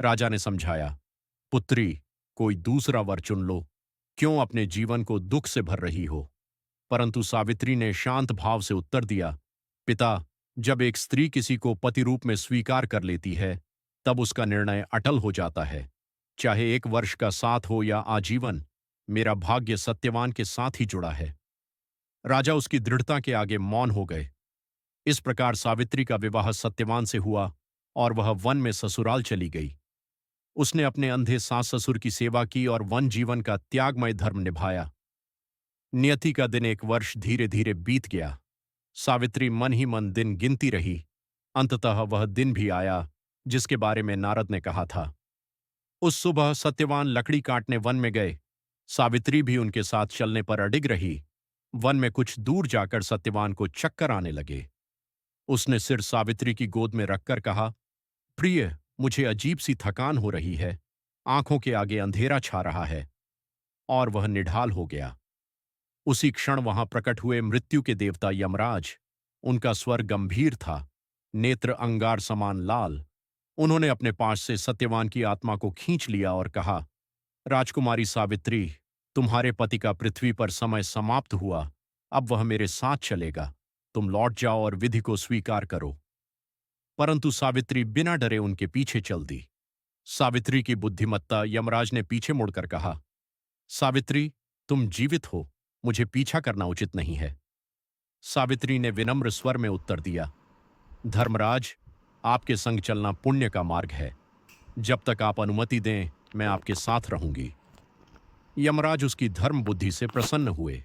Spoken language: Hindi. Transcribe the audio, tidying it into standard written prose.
राजा ने समझाया, पुत्री, कोई दूसरा वर चुन लो। क्यों अपने जीवन को दुख से भर रही हो? परंतु सावित्री ने शांत भाव से उत्तर दिया, पिता, जब एक स्त्री किसी को पति रूप में स्वीकार कर लेती है, तब उसका निर्णय अटल हो जाता है। चाहे 1 वर्ष का साथ हो या आजीवन, मेरा भाग्य सत्यवान के साथ ही जुड़ा है। राजा उसकी दृढ़ता के आगे मौन हो गए। इस प्रकार सावित्री का विवाह सत्यवान से हुआ और वह वन में ससुराल चली गई। उसने अपने अंधे सास ससुर की सेवा की और वन जीवन का त्यागमय धर्म निभाया। नियति का दिन 1 वर्ष धीरे धीरे बीत गया। सावित्री मन ही मन दिन गिनती रही। अंततः वह दिन भी आया जिसके बारे में नारद ने कहा था। उस सुबह सत्यवान लकड़ी काटने वन में गए। सावित्री भी उनके साथ चलने पर अडिग रही। वन में कुछ दूर जाकर सत्यवान को चक्कर आने लगे। उसने सिर सावित्री की गोद में रखकर कहा, प्रिय, मुझे अजीब सी थकान हो रही है। आंखों के आगे अंधेरा छा रहा है। और वह निढाल हो गया। उसी क्षण वहां प्रकट हुए मृत्यु के देवता यमराज। उनका स्वर गंभीर था, नेत्र अंगार समान लाल। उन्होंने अपने पास से सत्यवान की आत्मा को खींच लिया और कहा, राजकुमारी सावित्री, तुम्हारे पति का पृथ्वी पर समय समाप्त हुआ। अब वह मेरे साथ चलेगा। तुम लौट जाओ और विधि को स्वीकार करो। परंतु सावित्री बिना डरे उनके पीछे चल दी। सावित्री की बुद्धिमत्ता यमराज ने पीछे मुड़कर कहा, सावित्री, तुम जीवित हो, मुझे पीछा करना उचित नहीं है। सावित्री ने विनम्र स्वर में उत्तर दिया, धर्मराज, आपके संग चलना पुण्य का मार्ग है। जब तक आप अनुमति दें, मैं आपके साथ रहूंगी। यमराज उसकी धर्म बुद्धि से प्रसन्न हुए।